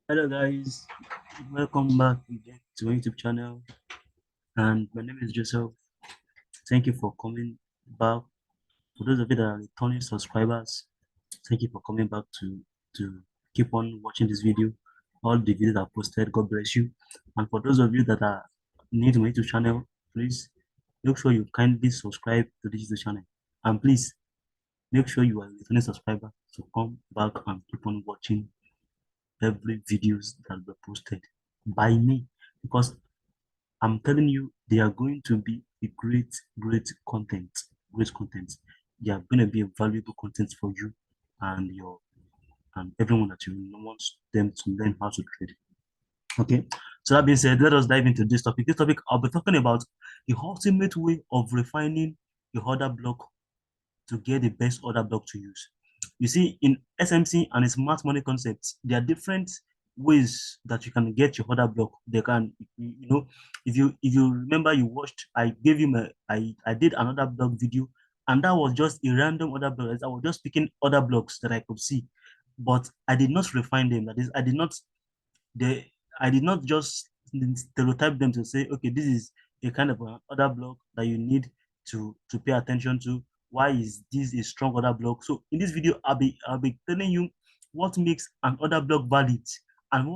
Hello guys, welcome back again to my YouTube channel, and my name is Joseph. Thank you for coming back. For those of you that are returning subscribers, thank you for coming back to keep on watching this video. All the videos I posted, God bless you. And for those of you that are new to my YouTube channel, please make sure you kindly subscribe to this YouTube channel, and please make sure you are a returning subscriber to come back and keep on watching every videos that were posted by me, because I'm telling you, they are going to be a great content. Great content. They are going to be a valuable content for you and your and everyone that you want them to learn how to trade. Okay. So that being said, let us dive into this topic. This topic I'll be talking about the ultimate way of refining the order block to get the best order block to use. You see, in SMC and in smart money concepts, there are different ways that you can get your order block. They can, if you remember, you watched, I gave you I did another block video, and that was just a random order block. I was just picking other blocks that I could see, but I did not refine them. That is, they I did not just stereotype them to say, okay, this is a kind of other block that you need to pay attention to. Why is this a strong other block? So in this video, I'll be telling you what makes an other block valid, and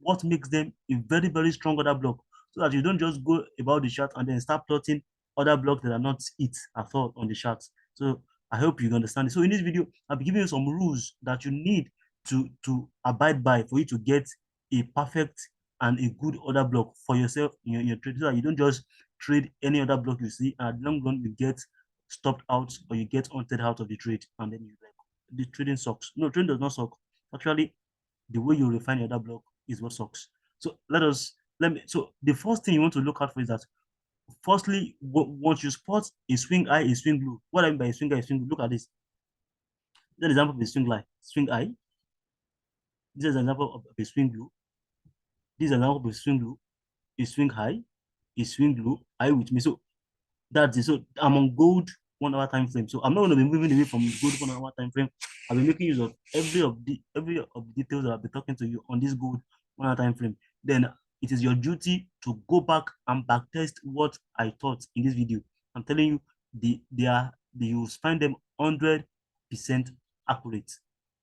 what makes them a very strong other block, so that you don't just go about the chart and then start plotting other blocks that are not it at all on the chart. So I hope you understand it. So in this video, I'll be giving you some rules that you need to abide by for you to get a perfect and a good order block for yourself in your trade, so that you don't just trade any other block you see, and at long run you get stopped out or you get hunted out of the trade, and then you like the trading sucks. No, trading does not suck. Actually, the way you refine your other block is what sucks. So so the first thing you want to look out for is that, firstly, once you spot a swing high, a swing low. What I mean by a swing high, a swing low, look at this. This is an example of a swing high. This is an example of a swing low. This is an example of a swing low, a swing high, a swing low. Are you with me? So that's it. So I'm on gold 1 hour time frame. So I'm not going to be moving away from gold 1 hour time frame. I'll be making use of every of the details that I'll be talking to you on this gold 1 hour time frame. Then it is your duty to go back and backtest what I taught in this video. I'm telling you, you'll find them 100% accurate,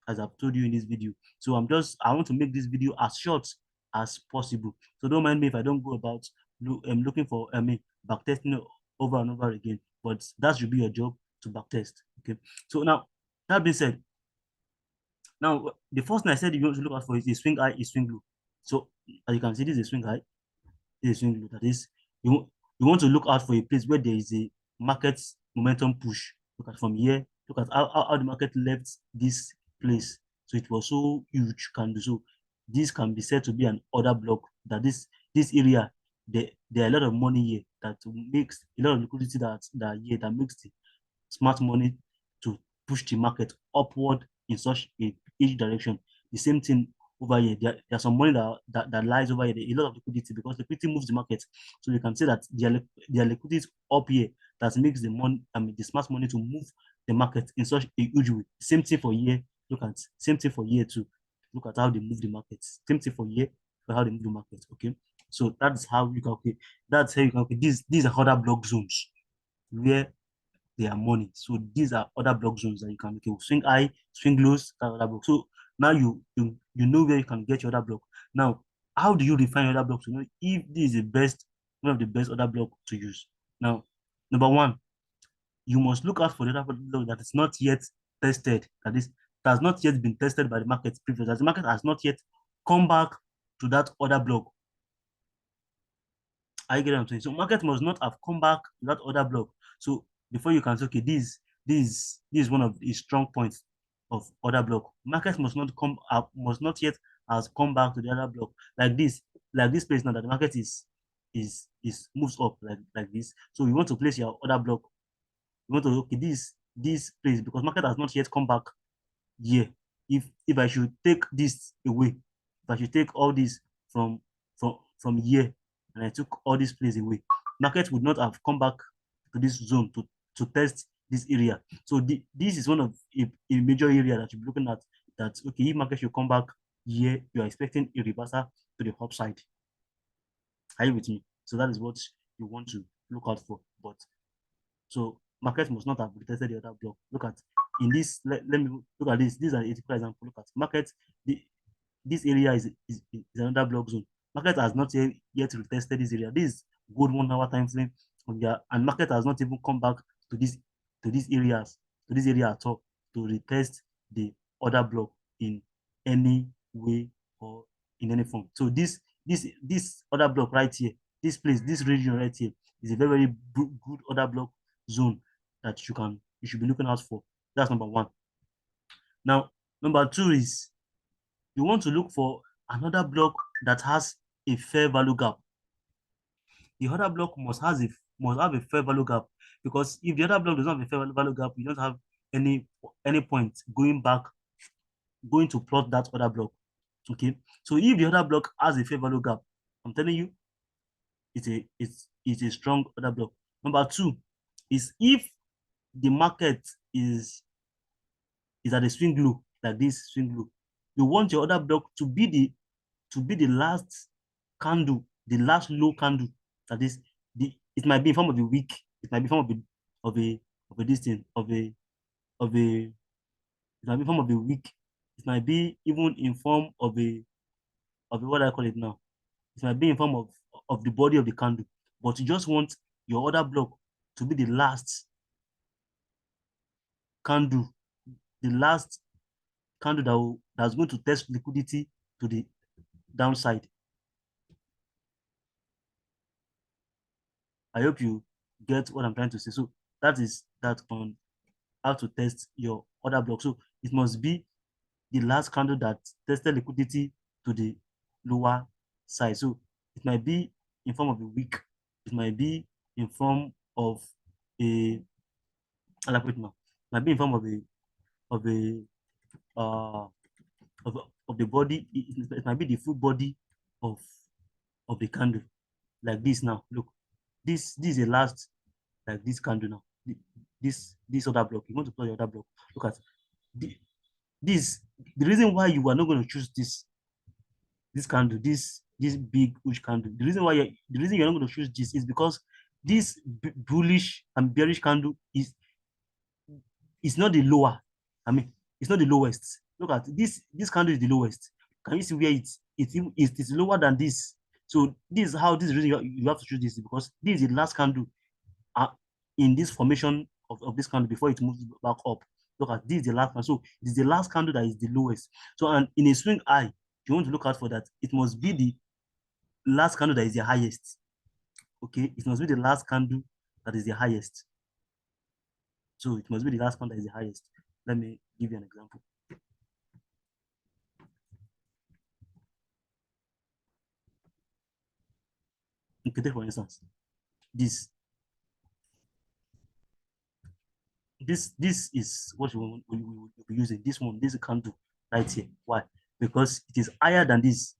as I've told you in this video. So I want to make this video as short as possible. So don't mind me if I don't go about looking for backtesting over and over again, but that should be your job, to backtest. Okay. So now, that being said, now the first thing I said you want to look out for is a swing high, a swing low. So as you can see, this is a swing high, this is a swing low. That is, you want to look out for a place where there is a market momentum push. Look at from here, look at how the market left this place. So it was so huge, can do so. This can be said to be an order block, that this area, there are a lot of money here that makes a lot of liquidity that makes the smart money to push the market upward in such each direction. The same thing over here. There's some money that lies over here. A lot of liquidity, because liquidity moves the market. So you can say that their liquidity is up here, that makes the money, the smart money, to move the market in such a huge way. Same thing for here. Look at same thing for here too. Look at how they move the market. Same thing for here, for how they move the market. Okay. So that's how you can, okay. That's how you can, okay. These are other block zones where their money. So these are other block zones that you can, okay, swing high, swing lows, that other block. So now you know where you can get your other block. Now, how do you refine other blocks to know if this is the best, one of the best other block to use? Now, number one, you must look out for the other block that is not yet tested. That is, that has not yet been tested by the market previous. As the market has not yet come back to that other block. I get what I'm saying. So market must not have come back to that other block. So before you can say, okay, this is one of the strong points of other block. Market must not come up, must not yet has come back to the other block, like this place now, that the market is moves up like this. So you want to place your other block. You want to, okay, this place, because market has not yet come back here. If I should take this away, if I should take all this from here, and I took all this place away, market would not have come back to this zone to test this area. So this is one of a major area that you're looking at. That, okay, if market should come back here, you are expecting a reversal to the upside. Are you with me? So that is what you want to look out for. But so market must not have retested the other block. Look at in this, let me look at this. This is an typical example. Look at market. This area is another block zone. Market has not yet retested this area. This is good 1 hour time frame, and market has not even come back to these areas, to this area at all to retest the other block in any way or in any form. So this other block right here, this place, this region right here is a very good other block zone that you should be looking out for. That's number one. Now, number two is you want to look for another block that has a fair value gap. The other block must have a fair value gap, because if the other block does not have a fair value gap, you don't have any point going to plot that other block. Okay, so if the other block has a fair value gap, I'm telling you, it's a strong other block. Number two is if the market is at a swing low, like this swing low, you want your other block to be the last candle, the last low candle. That is it might be in form of a wick, it might be in form of a distance of a it might be in form of a wick, it might be even in form of a what I call it now. It might be in form of the body of the candle, but you just want your other block to be the last candle, the last candle that's going to test liquidity to the downside. I hope you get what I'm trying to say. So that is that on how to test your other block. So it must be the last candle that tested liquidity to the lower side. So it might be in form of a wick. It might be in form of a, I like it now. It might be in form of a uh of the body. It might be the full body of the candle, like this now. Look, this is a last, like this candle now. This other block. You want to plot your other block. Look at the, this. The reason why you are not going to choose this candle, this big huge candle. The reason you're not going to choose this is because this bullish and bearish candle is not the lower. I mean, it's not the lowest. Look at this candle is the lowest. Can you see where it's lower than this? So this is how this reason you have to choose this, because this is the last candle in this formation of this candle before it moves back up. Look at this is the last one. So it is the last candle that is the lowest. So, and in a swing eye, you want to look out for that. It must be the last candle that is the highest. Okay, it must be the last candle that is the highest. So it must be the last candle that is the highest. Let me give you an example. Okay, take for instance, this is what we will be using. This candle right here. Why? Because it is higher than this.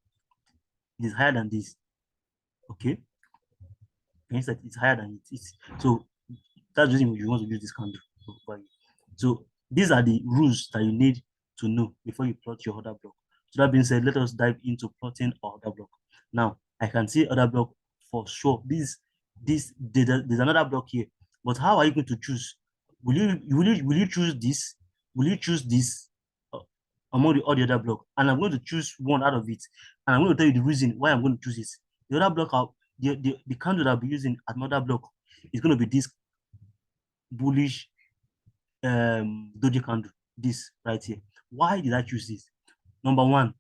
It is higher than this. Okay, means that it's higher than it is. So that's the reason you want to use this candle. So these are the rules that you need to know before you plot your other block. So that being said, let us dive into plotting our other block. Now I can see other block for sure. There's another block here. But how are you going to choose? Will you choose this? Will you choose this among all the other block? And I'm going to choose one out of it. And I'm going to tell you the reason why I'm going to choose it. The other block, the candle that I'll be using at another block is going to be this bullish doji candle, this right here. Why did I choose this? Number one,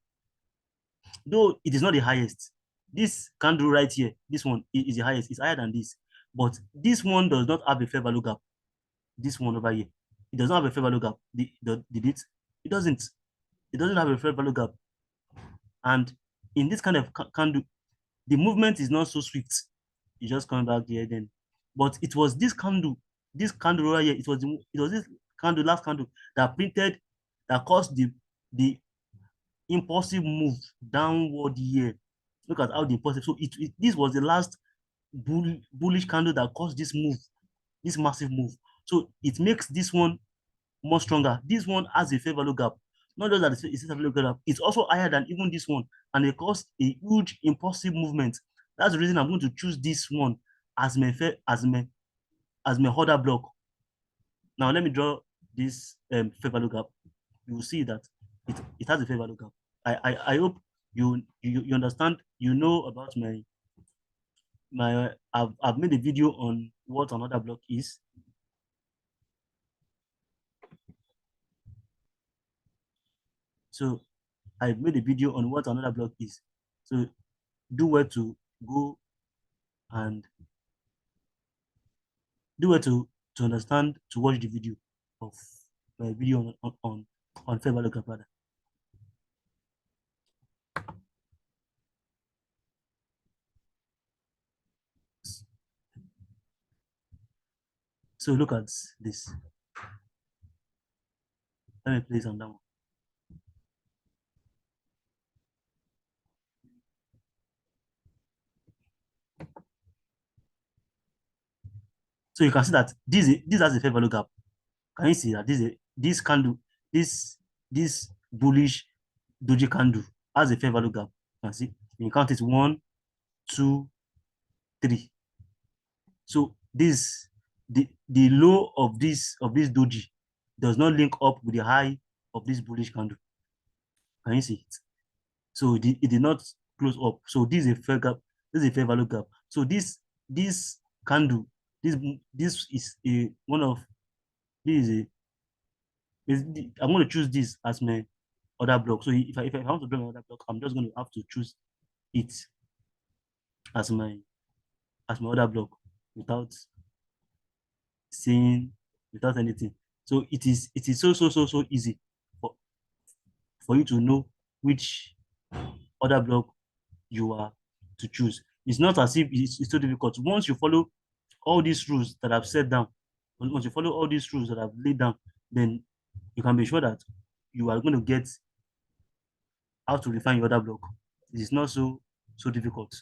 though it is not the highest, this candle right here, this one is the highest. It's higher than this, but this one does not have a fair value gap. This one over here, it does not have a fair value gap. It doesn't. It doesn't have a fair value gap. And in this kind of candle, the movement is not so swift. You just come back here then. But it was this candle right here. It was this candle, last candle, that caused the impulsive move downward here. Look at how the impulsive. So this was the last bullish candle that caused this move, this massive move. So it makes this one more stronger. This one has a fair value gap. Not just that it's look up, it's also higher than even this one, and it caused a huge impulsive movement. That's the reason I'm going to choose this one as my order block. Now let me draw this fair value gap. You will see that it has a fair value gap. I hope you understand. You know about I've made a video on what an order block is. So I've made a video on what an order block is. So do well to go and do well to understand, to watch the video of my video on fair value gap rather. So look at this. Let me place on that one. So you can see that this has a fair value gap. Can you see that this candle, this bullish doji candle has a fair value gap? You can see you count it 1, 2, 3. So the low of this doji does not link up with the high of this bullish candle. Can you see it? So it did not close up. So this is a fair gap. This is a fair value gap. So this candle, this is a one of this is a I'm going to choose this as my other block. So if I want to draw my other block, I'm just going to have to choose it as my other block without saying, without anything. So it is so easy for you to know which other block you are to choose. It's not as if it's so difficult. Once you follow all these rules that I've set down, once you follow all these rules that I've laid down, then you can be sure that you are going to get how to refine your other block. It is not so difficult.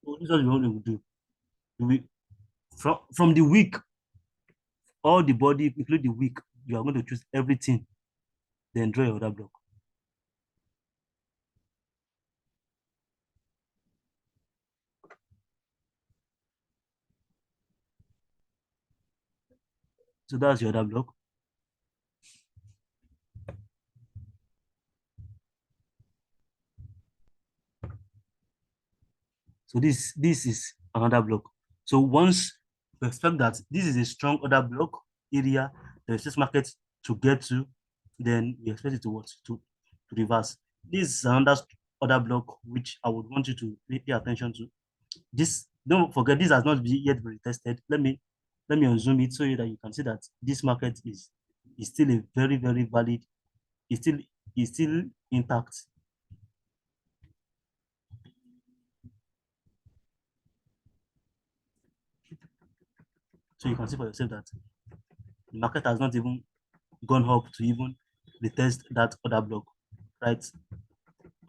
So this is what we want to do. We, from the week, all the body, include the week, you are going to choose everything, then draw your other block. So that's your other block. So this is another block. So once we expect that this is a strong other block area, the resistance market to get to, then we expect it to what to reverse. This is another other block which I would want you to pay attention to. This, don't forget, this has not yet been tested. Let me unzoom it so that you can see that this market is still a very valid, is still intact. So you can see for yourself that the market has not even gone up to even retest that other block right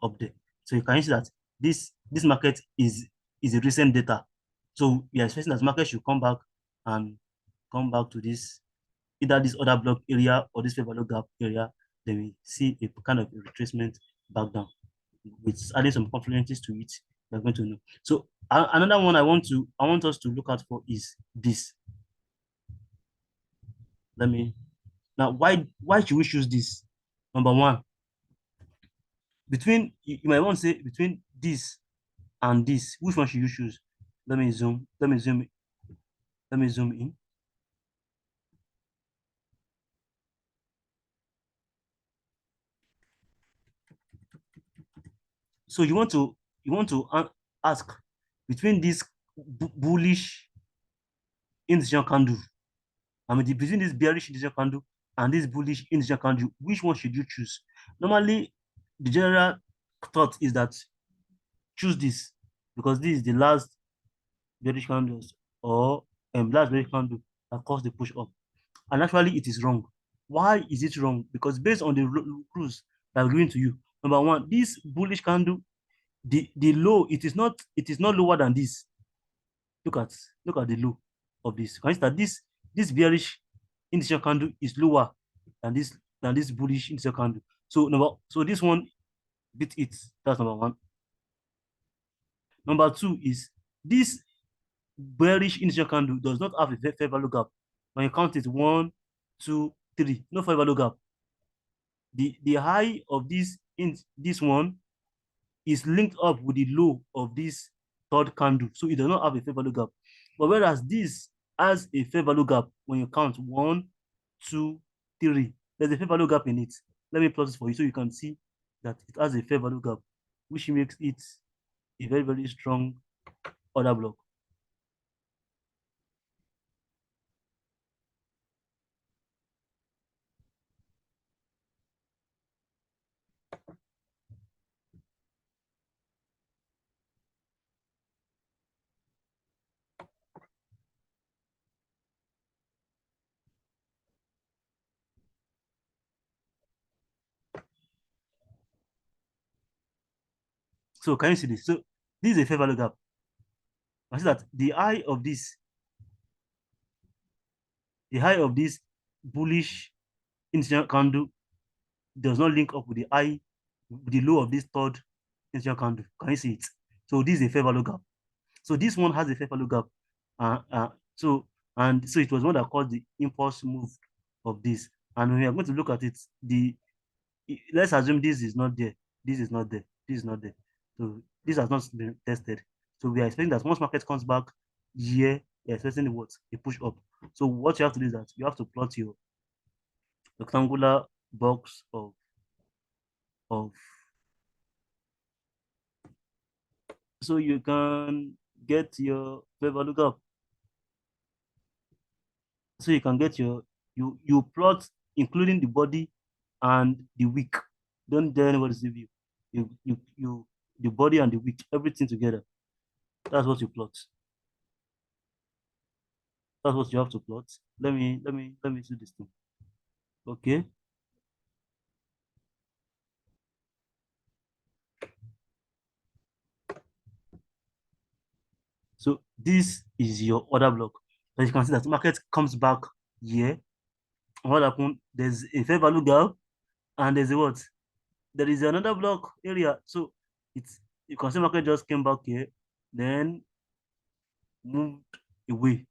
up there. So you can see that this market is a recent data. So we are expecting that market should come back and come back to this, either this other block area or this fair value gap area. Then we see a kind of a retracement back down with adding some confluences to it. We're going to know. So another one I want us to look out for is this. Let me now, why should we choose this? Number one, between you might want to say between this and this, which one should you choose? Let me zoom in. So you want to ask between this bullish indecision candle, between this bearish indecision candle and this bullish indecision candle, which one should you choose? Normally, the general thought is that choose this because this is the last bearish candles or last bearish candle that caused the push up. And actually, it is wrong. Why is it wrong? Because based on the rules that I'm giving to you, number one, this bullish candle, the low, it is not lower than this. Look at the low of this. For instance, this bearish initial candle is lower than this bullish initial candle. So this one beat it. That's number one. Number two is this bearish initial candle does not have a fair value gap. When you count it, 1, 2, 3, no fair value gap. The high of this one is linked up with the low of this third candle, so it does not have a fair value gap. But whereas this has a fair value gap when you count 1, 2, 3, there's a fair value gap in it. Let me plot this for you so you can see that it has a fair value gap, which makes it a very, very strong order block. So can you see this? So this is a fair value gap. I see that the high of this bullish initial candle does not link up with the low of this third initial candle. Can you see it? So this is a fair value gap. So this one has a fair value gap. So it was one that caused the impulse move of this. And when we are going to look at it, let's assume this is not there, this is not there, this is not there. So this has not been tested. So we are expecting that once market comes back here, you're expecting what? A push up. So what you have to do is that you have to plot your rectangular box of so you can get your fair value gap. So you can get you plot including the body and the wick. Don't let anybody see you. You the body and the wick, everything together. That's what you plot. That's what you have to plot. Let me see this thing. Okay. So this is your order block. As you can see that market comes back here. What happened? There's a fair value gap and there's a what? There is another block area. So it's you can see market just came back here, then moved away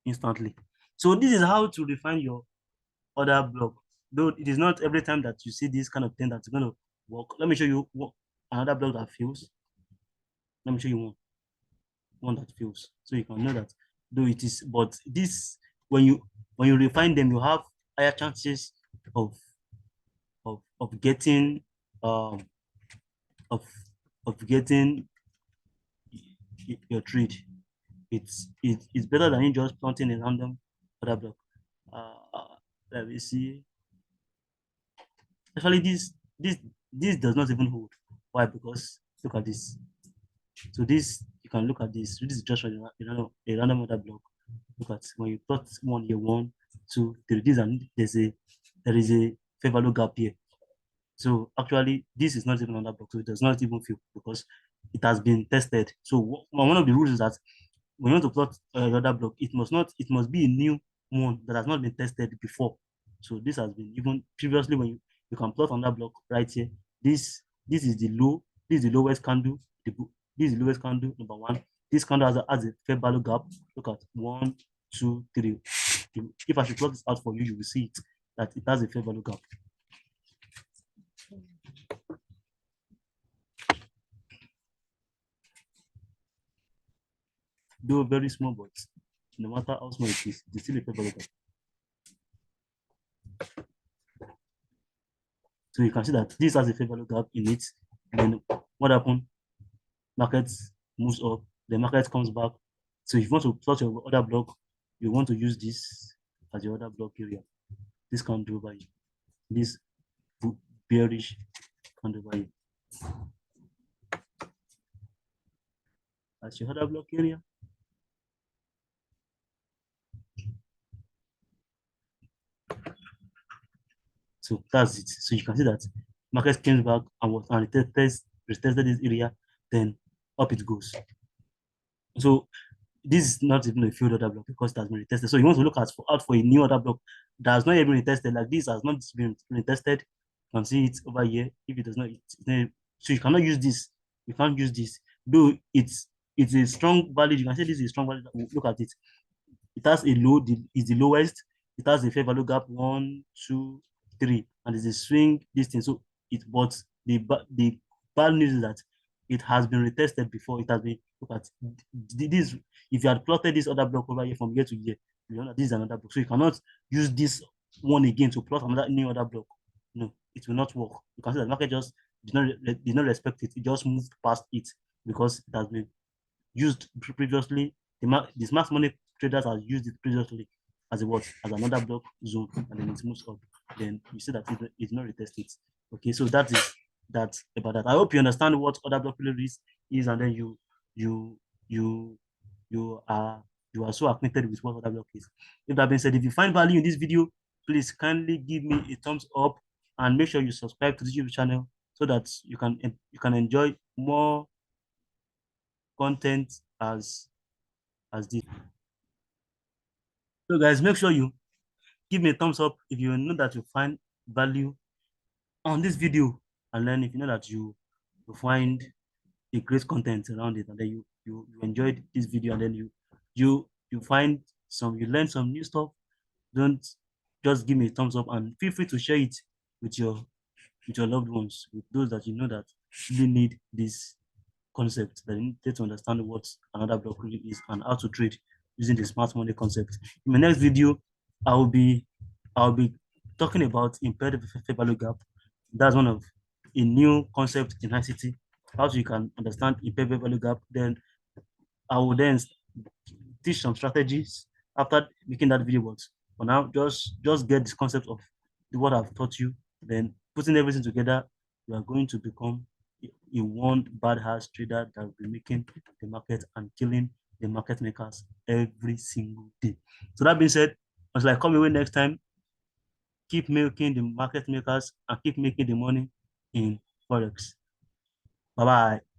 instantly. So this is how to define your order block. Though it is not every time that you see this kind of thing that's going to work. Let me show you another block that fails. Let me show you one that fails, so you can know that though it is. But this when you refine them, you have higher chances of getting um of getting your trade. It's better than you just planting a random order block. Let me see. Actually, this does not even hold. Why? Because look at this. So this you can look at this. This is just a random order block. Look at when you plot one here, 1, 2, 3. This and there is a fair value gap here. So actually, this is not even on that block, so it does not even feel because it has been tested. So one of the rules is that when you want to plot another block, it must be a new one that has not been tested before. So this has been even previously when you can plot on that block right here. This is the low, this is the lowest candle, this is the lowest candle, number one. This candle has a fair value gap. Look at 1, 2, 3. If I should plot this out for you, you will see it that it has a fair value gap. Though very small, but no matter how small it is, it's still a fair value gap. So you can see that this has a fair value gap in it. And what happened? Market moves up, the market comes back. So if you want to plot your other block, you want to use this as your other block area. This candle over here. This bearish candle over here. As your other block area. So that's it. So you can see that market came back and retested this area, then up it goes. So this is not even a field order block because it has been retested. So you want to look out for a new order block that has not even been retested. Like this has not been retested. You can see it over here. If it does not, it's not, so you cannot use this. You can't use this. Though it's a strong value. You can say this is a strong value. Look at it. It has a low, is the lowest. It has a fair value gap 1, 2, 3, and it's a swing distance. So it, but the bad news is that it has been retested before. It has been, look at this. If you had plotted this other block over here from year to year, you know that this is another block. So you cannot use this one again to plot another new other block. No, it will not work. You can see that the market just did not respect it. It just moved past it because it has been used previously. The smart money traders have used it previously as a what? As another block zone, and then it moves up. Then you see that it's not retested. Okay, so that is that about that. I hope you understand what other block risk is, and then you you you are so acquainted with what other block is. If that being said, if you find value in this video, please kindly give me a thumbs up and make sure you subscribe to this YouTube channel so that you can enjoy more content as this. So guys, make sure you give me a thumbs up if you know that you find value on this video, and then if you know that you find a great content around it, and then you enjoyed this video, and then you find you learn some new stuff. Don't just give me a thumbs up, and feel free to share it with your loved ones, with those that you know that really need this concept, that you need to understand what another block really is and how to trade using the smart money concept. In my next video, I'll be I'll be talking about impaired fair value gap. That's one of a new concept in ICT. How you can understand impaired fair value gap. Then I will then teach some strategies after making that video. But for now, just get this concept of what I've taught you. Then putting everything together, you are going to become a one bad house trader that will be making the market and killing the market makers every single day. So that being said, until I come away next time, keep milking the market makers and keep making the money in Forex. Bye bye.